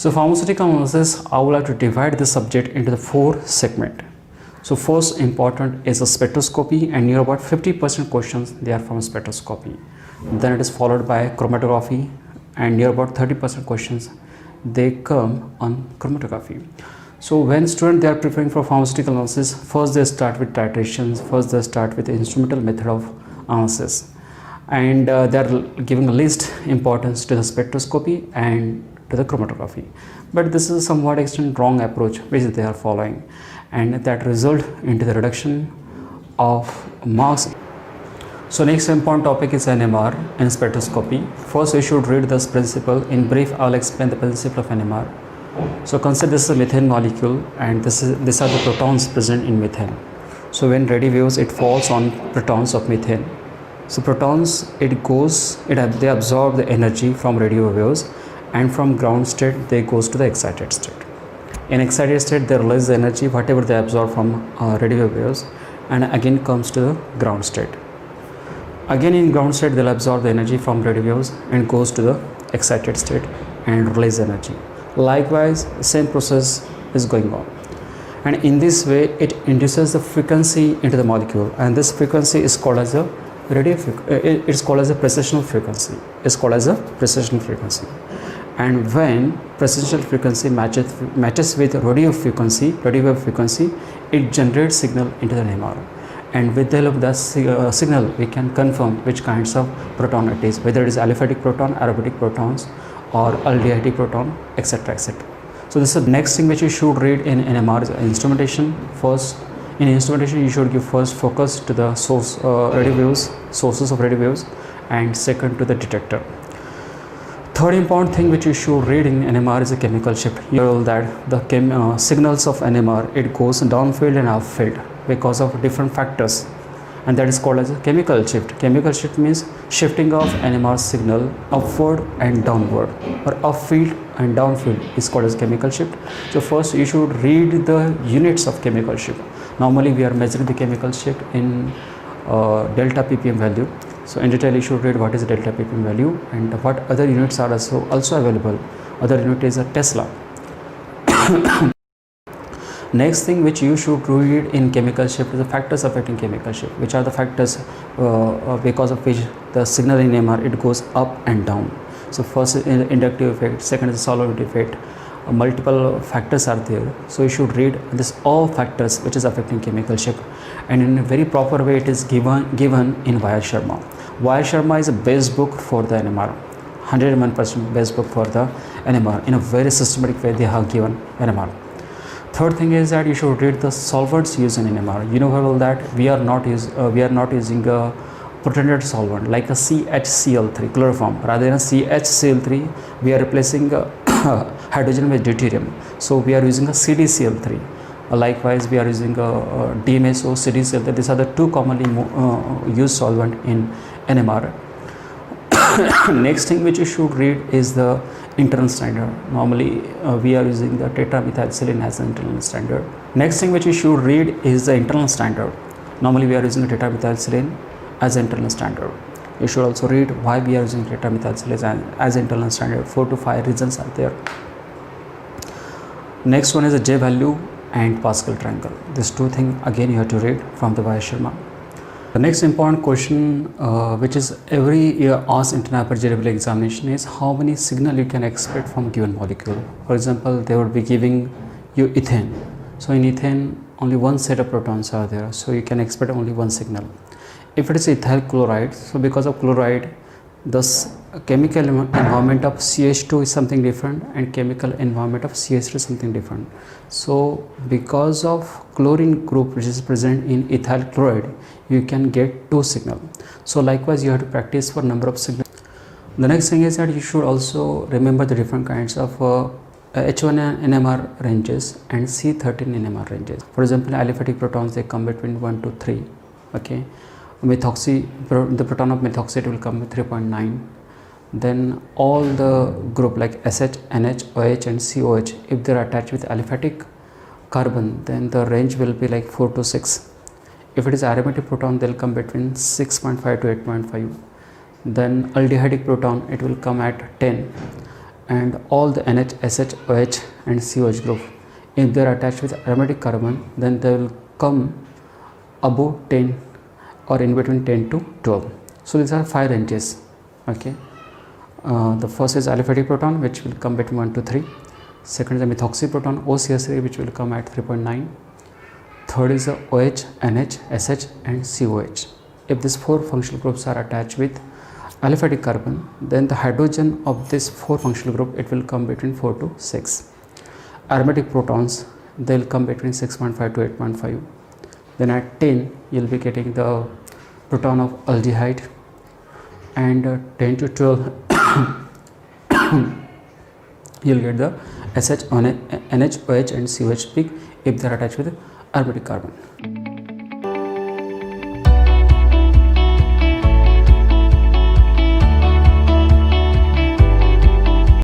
So pharmaceutical analysis, I would like to divide this subject into the 4 segments. So first important is a spectroscopy, and near about 50% questions they are from spectroscopy. Then it is followed by chromatography, and near about 30% questions they come on chromatography. So when students they are preparing for pharmaceutical analysis, first they start with titrations, first they start with the instrumental method of analysis, and they are giving a least importance to the spectroscopy and to the chromatography. But this is somewhat extent wrong approach which they are following, and that result into the reduction of marks. So next important topic is NMR and spectroscopy. First we should read this principle. In brief, I will explain the principle of NMR. So consider this is a methane molecule, and these are the protons present in methane. So when radio waves, it falls on protons of methane. So protons, they absorb the energy from radio waves, and from ground state they goes to the excited state. In excited state they release the energy whatever they absorb from radio waves, and again comes to the ground state. Again in ground state they'll absorb the energy from radio waves and goes to the excited state and release energy. Likewise, same process is going on, and in this way it induces the frequency into the molecule, and this frequency is called as a it's called as a precessional frequency. And when precessional frequency matches with radio wave frequency, it generates signal into the NMR, and with the help of the signal we can confirm which kinds of proton it is, whether it is aliphatic proton, aromatic protons, or aldehydic proton, etc. etc. So this is the next thing which you should read in NMR is instrumentation. First, in instrumentation you should give first focus to the sources of radio waves, and second to the detector. Third important thing which you should read in NMR is a chemical shift. You know that the signals of NMR, it goes downfield and upfield because of different factors, and that is called as a chemical shift. Chemical shift means shifting of NMR signal upward and downward, or upfield and downfield is called as chemical shift. So first you should read the units of chemical shift. Normally we are measuring the chemical shift in delta ppm value. So in detail you should read what is delta ppm value and what other units are also available. Other unit is a Tesla. Next thing which you should read in chemical shift is the factors affecting chemical shift, which are the factors because of which the signal in NMR it goes up and down. So first is inductive effect, second is solvent effect, multiple factors are there. So you should read this all factors which is affecting chemical shift, and in a very proper way it is given in Y.R. Sharma. Y.R. Sharma is a best book for the NMR, 101% best book for the NMR. In a very systematic way they have given NMR. Third thing is that you should read the solvents used in NMR. You know very well that we are not using a protonated solvent like a CHCl3 chloroform. Rather than a CHCl3 we are replacing hydrogen with deuterium. So we are using a CDCl3. Likewise we are using a DMSO, CDCl3. These are the two commonly used solvent in NMR. Next thing which you should read is the internal standard. Normally we are using the tetramethylsilane as an internal standard. Next thing which you should read is the internal standard. Normally we are using tetramethylsilane as an internal standard. You should also read why we are using tetramethylsilane as internal standard. 4 to 5 reasons are there. Next one is the J value and Pascal triangle. These two things again you have to read from the Y.R. Sharma. The next important question which is every year asked in an aperture examination is how many signal you can expect from given molecule. For example, they would be giving you ethane. So in ethane only one set of protons are there, so you can expect only one signal. If it is ethyl chloride, so because of chloride the chemical environment of CH2 is something different and chemical environment of CH3 is something different. So because of chlorine group which is present in ethyl chloride, you can get 2 signal. So likewise you have to practice for number of signals. The next thing is that you should also remember the different kinds of H1 NMR ranges and C13 NMR ranges. For example, aliphatic protons they come between 1 to 3. Okay, the proton of methoxy will come with 3.9. Then all the group like SH, NH, OH and COH, if they are attached with aliphatic carbon, then the range will be like 4 to 6. If it is aromatic proton, they will come between 6.5 to 8.5. Then aldehydic proton, it will come at 10. and all the NH, SH, OH and COH group, if they are attached with aromatic carbon, then they will come above 10 or in between 10 to 12. So these are 5 ranges. Okay, the first is aliphatic proton, which will come between 1 to 3. Second is the methoxy proton, OCS3, which will come at 3.9. Third is the OH, NH, SH and COH. If these 4 functional groups are attached with aliphatic carbon, then the hydrogen of this 4 functional group, it will come between 4 to 6. Aromatic protons, they will come between 6.5 to 8.5. Then at 10 you will be getting the proton of aldehyde, and 10 to 12 you will get the SH, NH, OH and COH peak if they are attached with aromatic carbon.